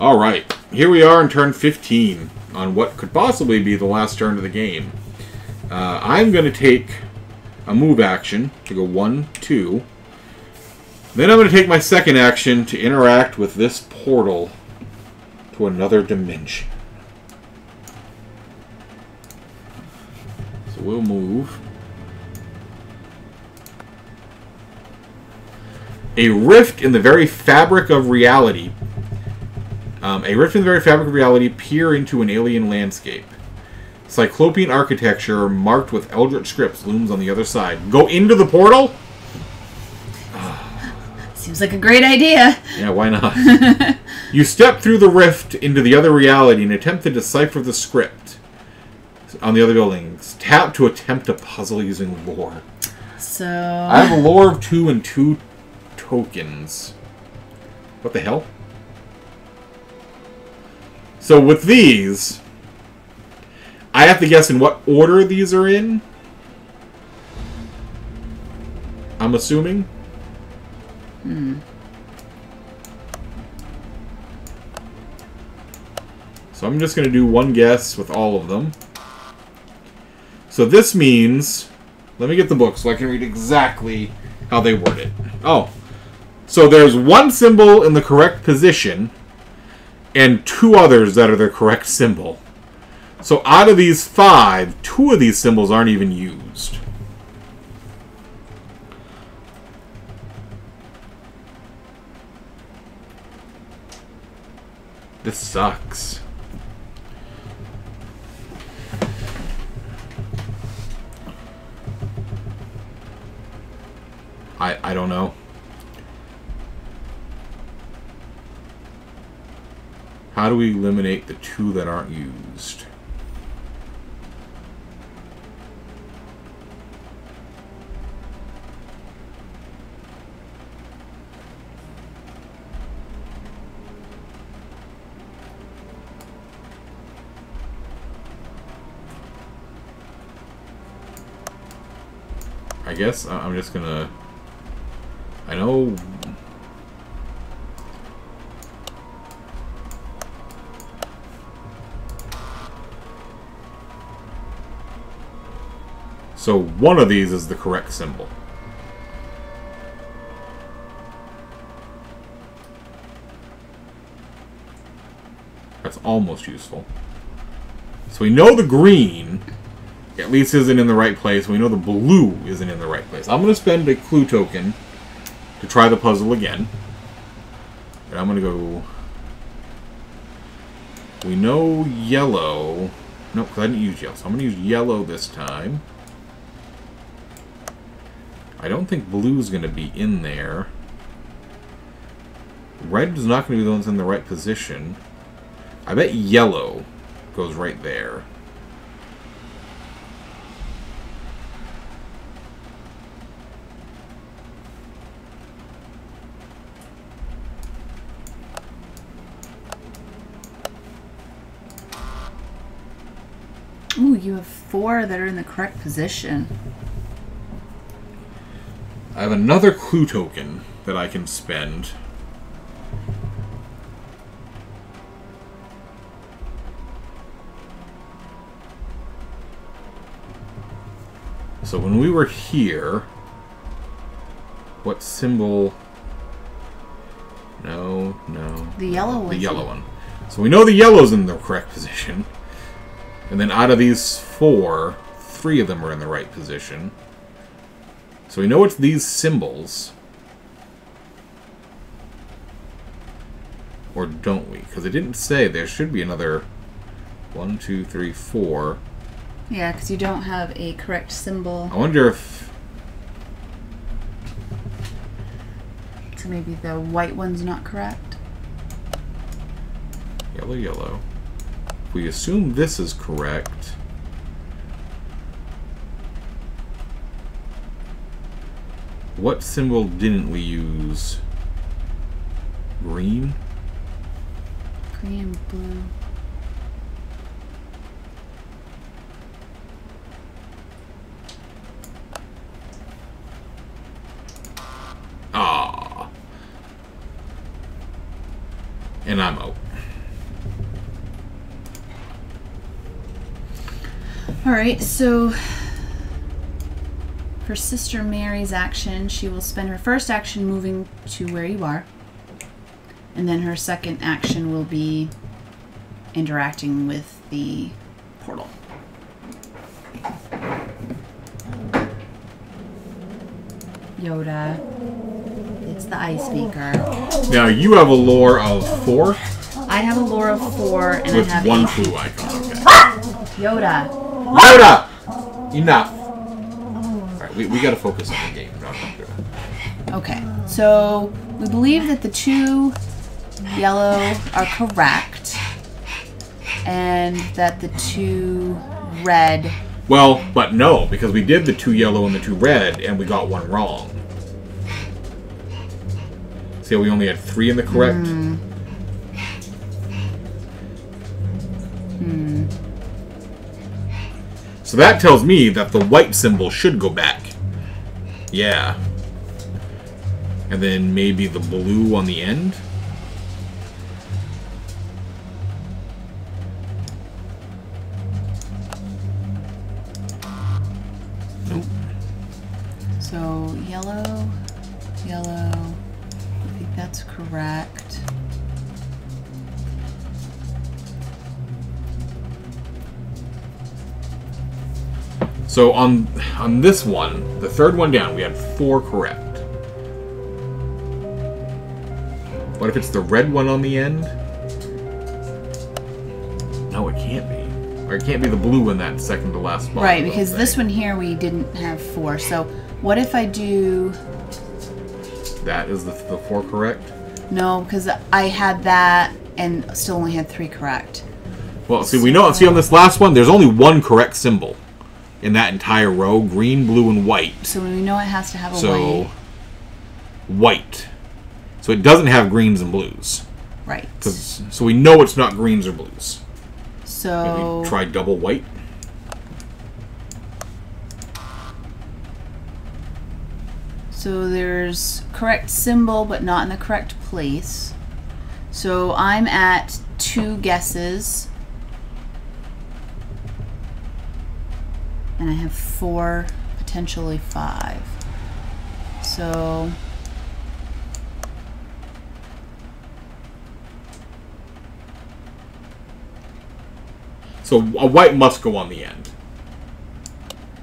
Alright, here we are in turn 15 on what could possibly be the last turn of the game. I'm going to take a move action to go 1, 2. Then I'm going to take my second action to interact with this portal to another dimension. So we'll move. A rift in the very fabric of reality. A rift in the very fabric of reality peer into an alien landscape. Cyclopean architecture marked with eldritch scripts looms on the other side. Go into the portal? Seems like a great idea. Yeah, why not? You step through the rift into the other reality and attempt to decipher the script on the other buildings. Tap to attempt a puzzle using lore. So I have a lore of 2 and 2 tokens. What the hell? So with these, I have to guess in what order these are in. I'm assuming. So I'm just going to do one guess with all of them. So this means, let me get the book so I can read exactly how they word it. Oh, so there's one symbol in the correct position and 2 others that are the correct symbol. So out of these 5, 2 of these symbols aren't even used. This sucks. I don't know. How do we eliminate the 2 that aren't used? I guess I'm just gonna... I know... So one of these is the correct symbol. That's almost useful. So we know the green at least isn't in the right place. We know the blue isn't in the right place. I'm going to spend a clue token to try the puzzle again. And I'm going to go... We know yellow... Nope, because I didn't use yellow. So I'm going to use yellow this time. I don't think blue is going to be in there. Red is not going to be the ones in the right position. I bet yellow goes right there. ooh, you have 4 that are in the correct position. I have another clue token that I can spend. So when we were here, what symbol? No. The yellow one. The yellow one. So we know the yellow's in the correct position. And then out of these 4, 3 of them are in the right position. So we know it's these symbols. Or don't we? Because it didn't say. There should be another 1, 2, 3, 4. Yeah, because you don't have a correct symbol. I wonder if... So maybe the white one's not correct. Yellow. If we assume this is correct... What symbol didn't we use? Green? Green, blue. Ah. And I'm out. Alright, so for Sister Mary's action, she will spend her first action moving to where you are. And then her second action will be interacting with the portal. Yoda. It's the ice beaker. Now, you have a lore of 4? I have a lore of 4, and With I have 1 a... clue icon. Okay. Yoda. Yoda! Enough! Alright, we gotta focus on the game. Okay, so we believe that the 2 yellow are correct, and that the 2 red... Well, but no, because we did the 2 yellow and the 2 red, and we got 1 wrong. See how we only had 3 in the correct? So that tells me that the white symbol should go back. Yeah. And then maybe the blue on the end? Nope. So, yellow, yellow, I think that's correct. So on this one, the third one down, we had 4 correct. What if it's the red one on the end? No, it can't be. Or it can't be the blue in that second to last spot. Right, because this one here we didn't have 4. So what if I do... That is the 4 correct? No, because I had that and still only had 3 correct. Well, see, we know. See, on this last one, there's only 1 correct symbol in that entire row: green, blue, and white. So we know it has to have a So white. So it doesn't have greens and blues. Right. So we know it's not greens or blues. So Maybe try double white. So there's correct symbol, but not in the correct place. So I'm at 2 guesses. And I have 4, potentially 5. So... So a white must go on the end.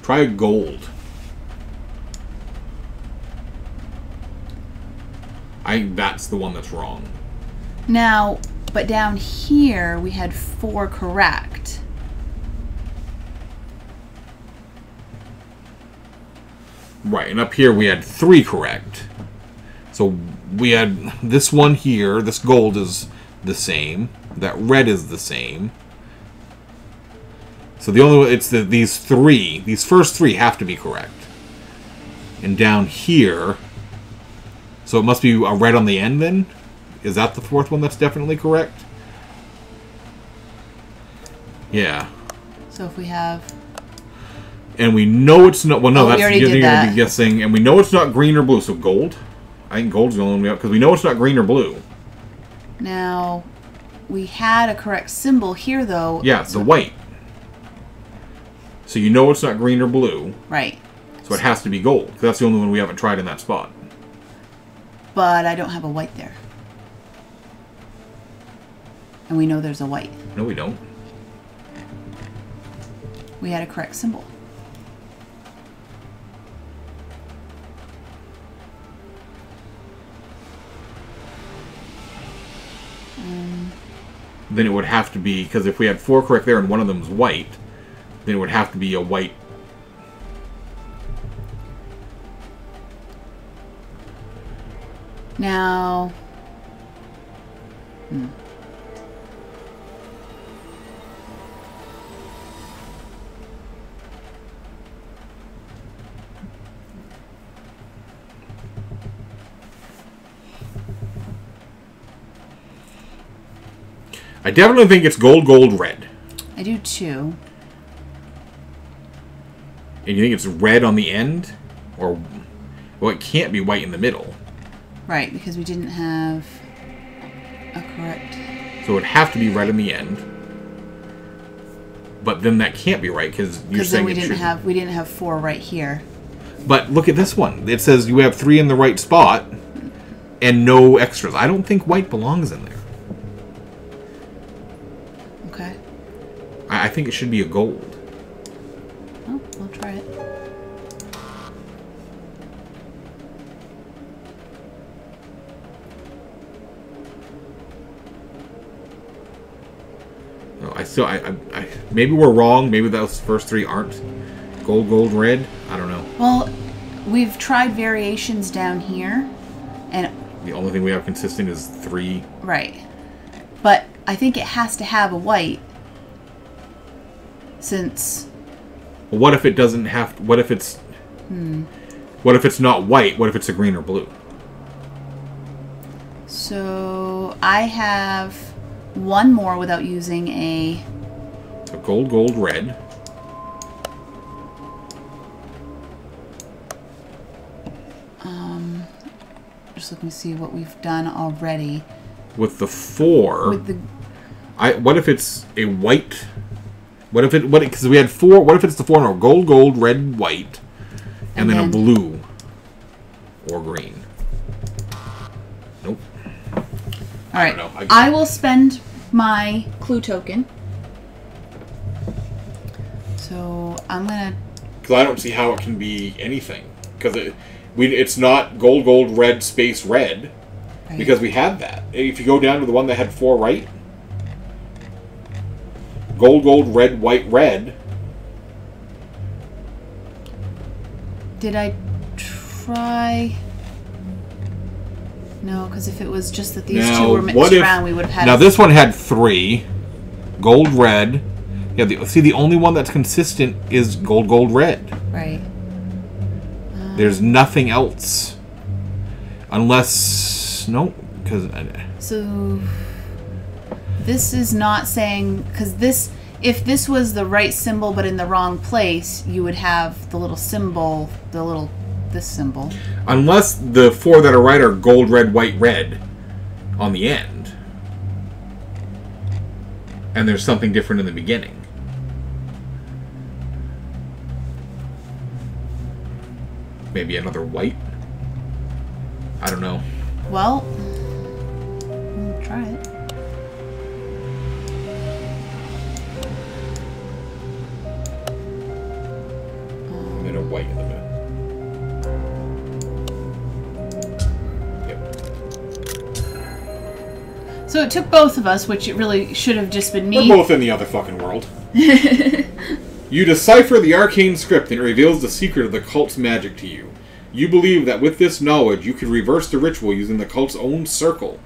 Try a gold. I think that's the one that's wrong. Now, but down here we had 4 correct. Right, and up here we had 3 correct. So we had this one here, this gold is the same. That red is the same. So the only way, it's these first 3 have to be correct. And down here, so it must be a red on the end then? Is that the 4th one that's definitely correct? Yeah. So if we have... And we know it's not... Well, no, we that's already you're did going to that. be guessing. And we know it's not green or blue, so gold. I think gold's the only one we have, because we know it's not green or blue. Now, we had a correct symbol here, though. Yeah, it's the white. So you know it's not green or blue. Right. So it has to be gold, because that's the only one we haven't tried in that spot. But I don't have a white there. And we know there's a white. No, we don't. We had a correct symbol. Then it would have to be, because if we had 4 correct there and one of them is white, then it would have to be a white. Now... I definitely think it's gold, gold, red. I do too. And you think it's red on the end? Or, well, it can't be white in the middle. Right, because we didn't have... Correct. So it would have to be red in the end. But then that can't be right because you're saying we didn't have 4 right here. But look at this one. It says you have 3 in the right spot and no extras. I don't think white belongs in there. Okay. I think it should be a gold. Oh, we'll try it. I maybe we're wrong. Maybe those first 3 aren't gold, gold, red. I don't know. Well, we've tried variations down here, and the only thing we have consistent is 3. Right, but I think it has to have a white. Since. Well, what if it doesn't have? What if it's? What if it's not white? What if it's a green or blue? So I have 1 more without using a gold, gold, red. Just looking to see what we've done already. With the 4. With the. What if it's a white? What if it? Because we had 4. What if it's the 4 no, gold, gold, red, white, and then a blue or green? Nope. All right. I don't know. I will spend my clue token. So I'm gonna. Because I don't see how it can be anything. Because it's not gold, gold, red, space, red. Right. Because we had that. If you go down to the one that had 4 right. Gold, gold, red, white, red. Did I try? No, because if it was just that these 2 were mixed around, we would have had. Now this one had 3. Gold, red. Yeah, the only one that's consistent is gold, gold, red. Right. There's nothing else. Unless... No, because... So... This is not saying... Because this... If this was the right symbol but in the wrong place, you would have the little symbol... This symbol. Unless the 4 that are right are gold, red, white, red on the end. And there's something different in the beginning. Maybe another white? I don't know. Well, we'll try it. And a white in the middle. Yep. So it took both of us, which it really should have just been me. We're both in the other fucking world. You decipher the arcane script and it reveals the secret of the cult's magic to you. You believe that with this knowledge, you can reverse the ritual using the cult's own circle.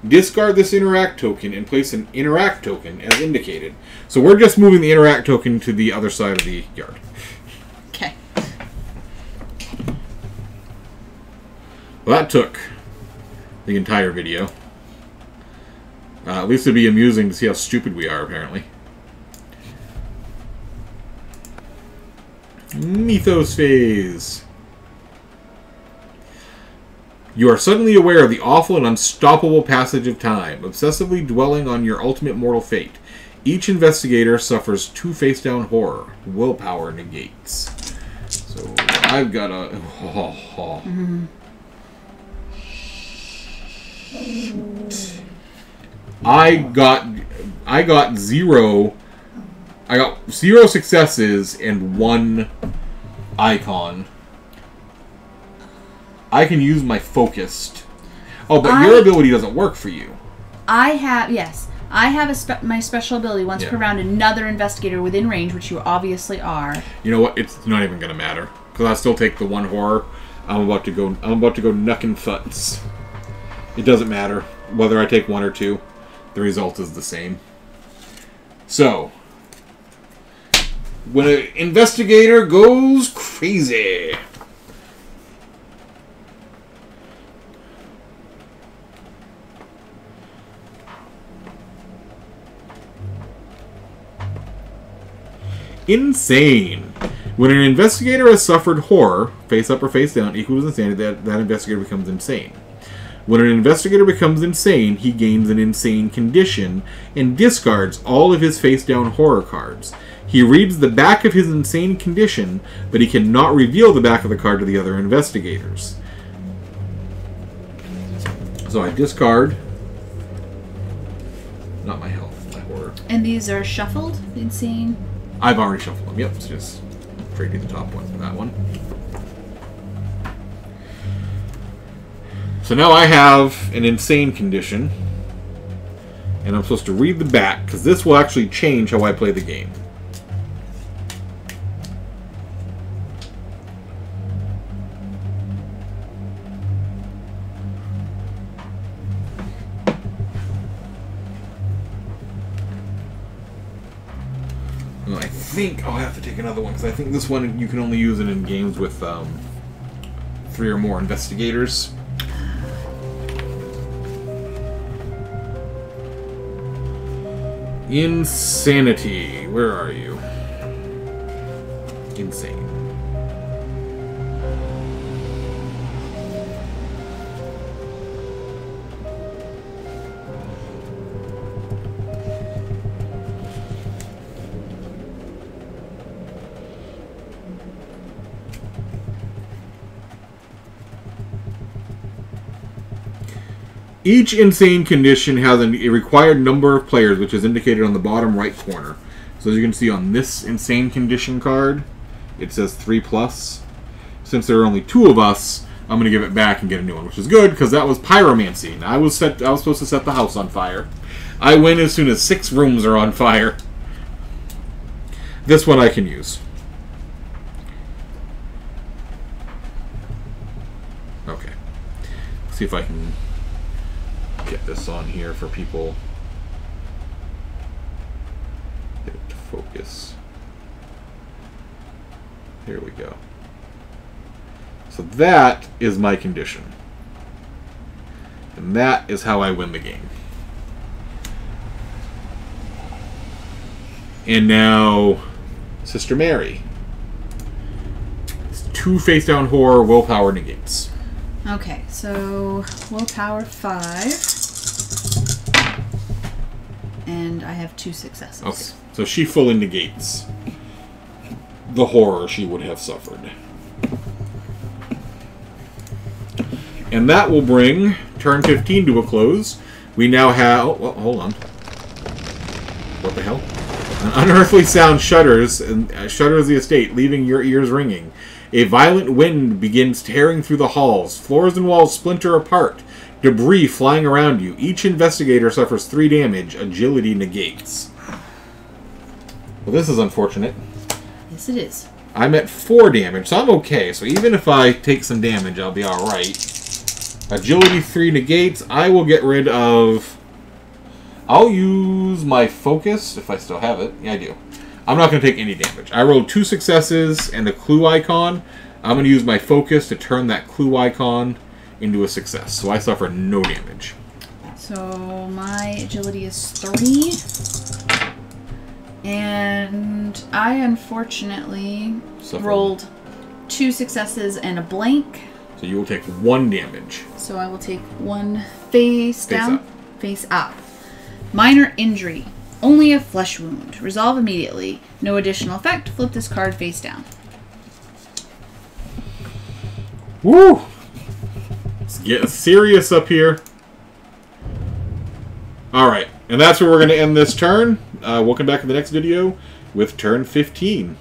Discard this interact token and place an interact token as indicated. So we're just moving the interact token to the other side of the yard. Okay. Well, that took the entire video. At least it'd be amusing to see how stupid we are, apparently. Mythos phase. You are suddenly aware of the awful and unstoppable passage of time, obsessively dwelling on your ultimate mortal fate. Each investigator suffers 2 face-down horror. Willpower negates. So I've got a... I got 0... I got 0 successes and 1 icon. I can use my focused. Oh, but your ability doesn't work for you. I have my special ability once per round. Another investigator within range, which you obviously are. You know what? It's not even gonna matter because I'll still take the 1 horror. I'm about to go knuckin' futs. It doesn't matter whether I take 1 or 2. The result is the same. So, when an investigator goes crazy. Insane. When an investigator has suffered horror, face up or face down, equals insanity, that investigator becomes insane. When an investigator becomes insane, he gains an insane condition and discards all of his face-down horror cards. He reads the back of his insane condition, but he cannot reveal the back of the card to the other investigators. So I discard. Not my health, my horror. And these are shuffled? Insane? I've already shuffled them. Yep, it's just trading the top one for that one. So now I have an insane condition, and I'm supposed to read the back, because this will actually change how I play the game. I think I'll have to take another one, because I think this one you can only use it in games with 3 or more investigators. Insanity. Where are you? Insane. Each insane condition has a required number of players, which is indicated on the bottom right corner. So as you can see on this insane condition card, it says 3+. Since there are only 2 of us, I'm going to give it back and get a new one, which is good, because that was pyromancy. I was supposed to set the house on fire. I win as soon as 6 rooms are on fire. This one I can use. Okay. Let's see if I can get this on here for people. Get it to focus. Here we go. So that is my condition. And that is how I win the game. And now, Sister Mary. It's 2 face-down horror, willpower negates. Okay, so willpower 5. And I have 2 successes. Okay, so she fully negates the horror she would have suffered. And that will bring turn 15 to a close. We now have... Oh, well, hold on. What the hell? An unearthly sound shudders the estate, leaving your ears ringing. A violent wind begins tearing through the halls. Floors and walls splinter apart. Debris flying around you. Each investigator suffers 3 damage. Agility negates. Well, this is unfortunate. Yes, it is. I'm at 4 damage, so I'm okay. So even if I take some damage, I'll be alright. Agility 3 negates. I will get rid of... I'll use my focus, if I still have it. Yeah, I do. I'm not going to take any damage. I rolled 2 successes and a clue icon. I'm going to use my focus to turn that clue icon into a success. So I suffer no damage. So my agility is 3. And I unfortunately rolled 2 successes and a blank. So you will take 1 damage. So I will take 1 face down. Face up. Minor injury. Only a flesh wound. Resolve immediately. No additional effect. Flip this card face down. Woo! It's getting serious up here. Alright, and that's where we're going to end this turn. We'll come back in the next video with turn 15.